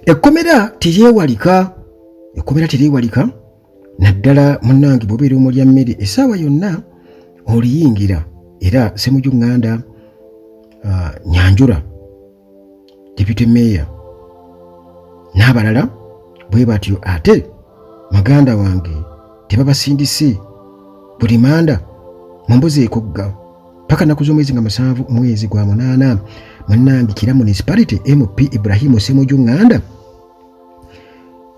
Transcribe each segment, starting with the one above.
Ekkomera teryewalika naddala munnange bw'obeera omulya mmere essaawa yonna oliyingira. Era Ssemujju Nganda Nyanjula Deputy Mayor n'abalala bwe batyo ate maganda wange tebabasindise buli manda mu mbuzi ekogga paka naku z'omwezi nga 7 mwezi gwa 8 munnange Kira Municipality MP Ibrahim Ssemujju Nganda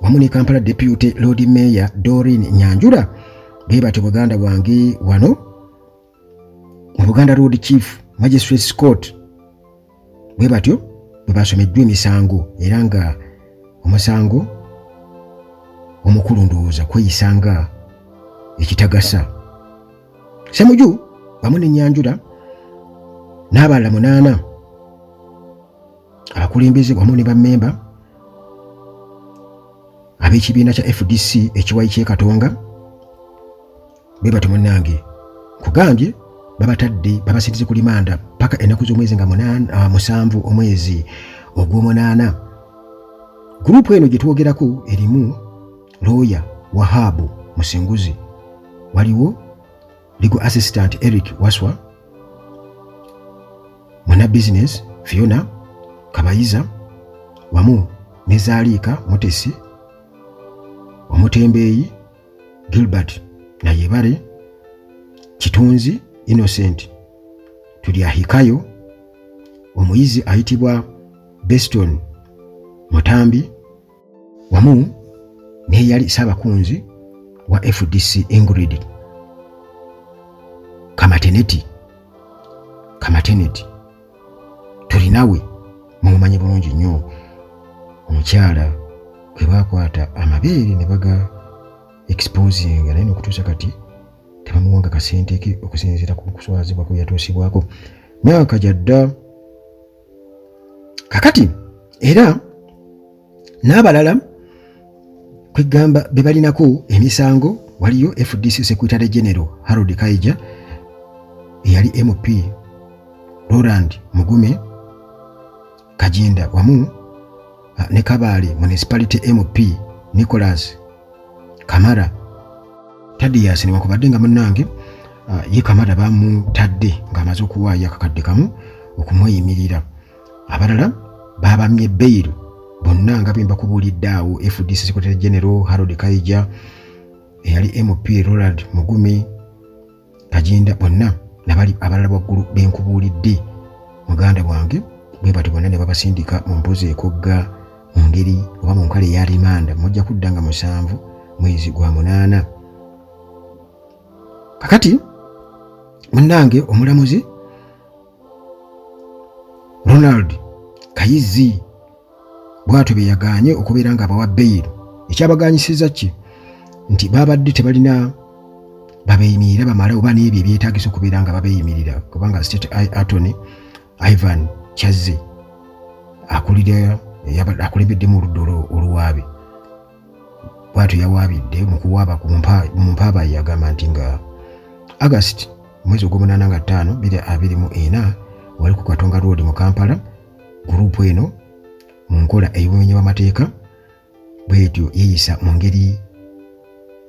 wamu ne Kampala Deputy Lord Mayor Doreen Nyanjula bwe batyo baganda wange wano mu Buganda Road Chief Magistrates Court bwe batyo bwe basomeddwa emisango era nga omusango omukulu ndowooza kweyisanga ekitagasa. Ssemujju wamu ne Nyanjula n'abalala 8 abakulembeze wamu ne bammemba ab'ekibiina kya FDC ekiwayi ky'e Katonga bwe batyo munnange kugambye babasindize ku limanda paka ennaku z'omwezi nga 7 omwezi ogw'omunaana. Gurupu eno gye twogerako erimu Lawyer Wahabu Musinguzi, waliwo Legal Assistant Eric Waswa, Mwana Business Fiona Kabayiza wamu ne Zaalika Mutesi, Omutembeeyi Gilbert Nayebare, Kitunzi Innocent Tulyahikayo, omuyizi ayitibwa Beston Mutambi wamu n'eyali Ssaabakunzi wa FDC Ingrid Kamateneti. Tulinawe mumumanyi bulungi nnyo omukyala gwe bakwata amabeere ne baga exposing naye n'okutuusa kati tebamuwanga kasente ke okusinziira ku kuswazibwa kwe yatuusibwako myaka gyadda kakati. Era n'abalala kwegamba be balinako emisango waliyo FDC Secretary General Harold Kaija eyali MP Roland Mugume Kajinda wamu ne Kabale Municipality MP Nicholas Kamara. Thaddeus newankubadde nga munnange ye Kamara bamutadde ng'amaze okuwaayo akakadde kamu okumweyimirira. Abalala babamye bail bonna nga bemba kubuulidde awo FDC Secretary General Harold Kaija eyali MP Roland Mugume Kajinda bonna nabali abalala waggulu benkubuulidde muganda wange bwe bati bonna ne babasindika mu mbuzi ekogga mu ngeri oba mu nkale ya rimanda mujja kuddanga 7 mwezi gwa 8. Kakati munnange omulamuzi Ronald Kayizi bw'atyo be yagaanye okubeera nga abawa bail. Ekyabaganyisiza ki nti babadde tebalina babeeyimirira bamala oba n'ebyo ebyetaagisa okubeera nga babeeyimirira kubanga State Attorney Ivan Chazze akulembedde mu oludda oluwaabi bw'atyo yawaabidde mu kuwaaba mu mpaaba yagamba nti nga August mwezi ogw'omunaana nga 5 wali ku Katonga Road mu Kampala gurupu eno mu nkola ey'obumenyi bw'amateeka bwetyo yeeyisa mu ngeri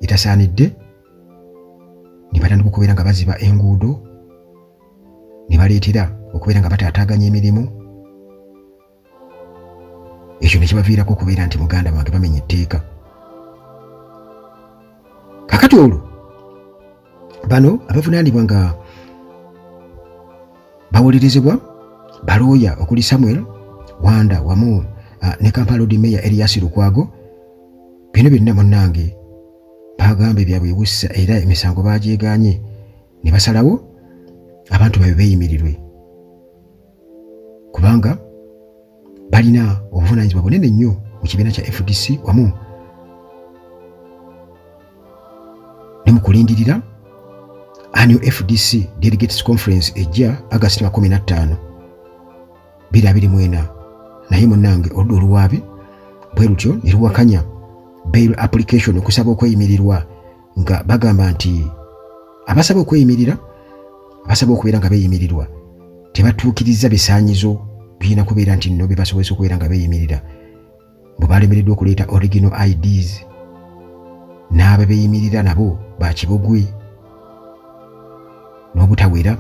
etasaanidde ne batandika okubeera nga baziba enguudo ne baleetera okubeera nga bataataaganya emirimu. Ekyo ne kibaviirako okubeera nti muganda wange bamenya etteeka. Kakati olwo bano abavunaanibwa nga bawolerezebwa balooya okuli Samuel Wanda wamu ne Kampala Road Mayor Elias Lukwago. Bino byonna munnange bagamba ebyabwe bussa era emisango bagyegaanye ne basalawo abantu babe beeyimirirwe kubanga balina obuvunaanyizibwa bunene nnyo mu kibiina kya FDC wamu ne mu kulindirira annual FDC Delegates Conference ejja August 15 2024. Naye munnange oludda oluwaabi bwe lutyo ne luwakanya bail application okusaba okweyimirirwa nga bagamba nti abasaba okweyimirira abasaba okubeera nga beeyimirirwa tebatuukiriza bisaanyizo birina kubeera nti nno bebasobozesa okubeera nga beeyimirira bwe balemereddwa okuleeta original IDs n'ababeeyimirira nabo bakibogwe n'obutawera,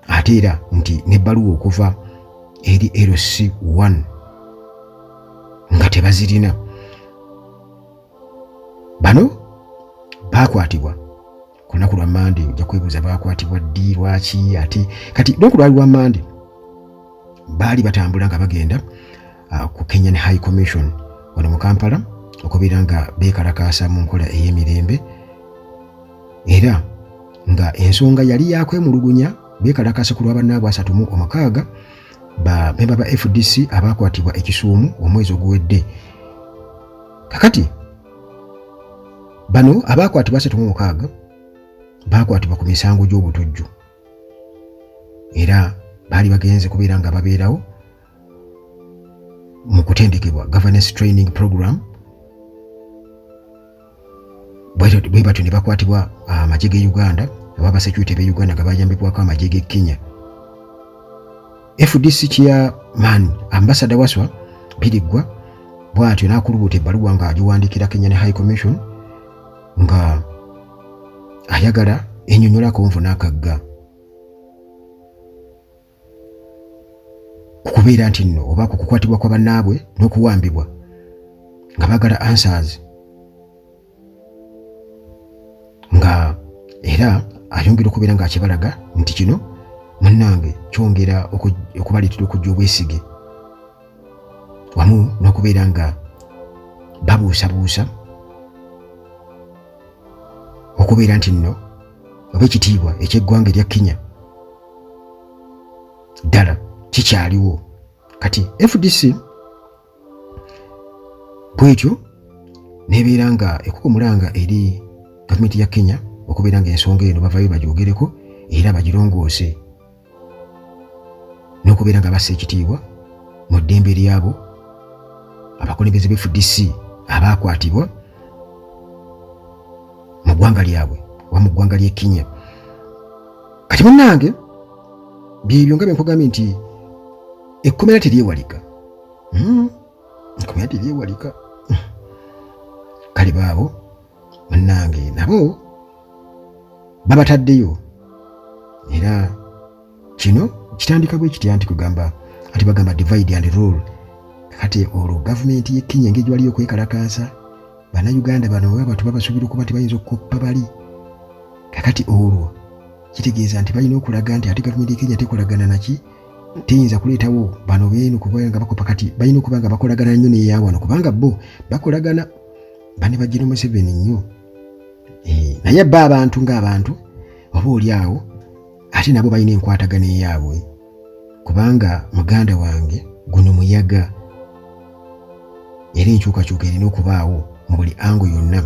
ate era nti n'ebbaluwa okuva eri LC1 nga tebazirina. Bano bakwatibwa ku lunaku lwa Mande. Ojja kwebuuza bakwatibwa ddi, lwaki? Ate kati lunaku lwali lwa Mande baali batambula nga bagenda ku Kenyan High Commission wano mu Kampala okubeera nga beekalakaasa mu nkola ey'emirembe, era nga ensonga yali yakwemulugunya beekalakaasa ku lwa bannaabwe 36 ba memba ba FDC abakwatibwa e Kisumu omwezi oguwedde. Kakati bano abakwatibwa 36 bakwatibwa ku misango gy'obutujju, era baali bagenze kubeera nga babeerawo mu kutendekebwa governance training program. Bwe batyo ne bakwatibwa amagye g'e Uganda, ababa security b'e Uganda nga bayambibwako amagye g'e Kenya. FDC chairman Ambassador Waswa Biriggwa bw'atyo n'akulubuta ebbaluwa nga agiwandiikira Kenyan High Commission nga ayagala ennyonnyolako nvu n'akagga kukubeera nti nno oba ku kukwatibwa kwa bannaabwe n'okuwambibwa nga bagala answers, nga era ayongera okubeera ng'akibalaga nti kino munnange kyongera okubaleetera okujja obwesige wamu n'okubeera nga babuusabuusa okubeera nti nno oba ekitiibwa eky'eggwanga erya Kenya ddala kikyaliwo. Kati FDC bwetyo nebeera nga ekukumulanga eri gavumenti ya Kenya okubeera nga ensonga eno bavayo bagyogereko era bagirongoose n'okubeera nga bassa ekitiibwa mu ddembe lyabo abakulembeze ba FDC abakwatibwa mu ggwanga lyabwe wa mu ggwanga ly'e Kenya. Kati munnange byebyo nga benkugambye nti ekkomera teryewalika, ekkomera teryewalika. Kale baabo munnange nabo babataddeyo, era kino kitandika bwe kitya nti kugamba ati bagamba divide and rule. Kati olwo gavumenti y'e Kenya ng'egyo waliyo okwekalakaasa bannayuganda bano abantu babasuubira okuba tebayinza okukoppa bali. Kakati olwo kitegeeza nti balina okulaga nti ate gavumenti y'e Kenya tekolagana naki, teyinza kuleetawo bano beeno kuba nga bakoppa. Kati balina okuba nga bakolagana nnyo n'eyawano kubanga bo bakolagana bane bajjira Museveni nnyo. Naye bba abantu ng'abantu oba oli awo ate nabo balina enkwatagana eyaabwe kubanga muganda wange guno muyaga era enkyukakyuka erina okubaawo mu buli ango yonna.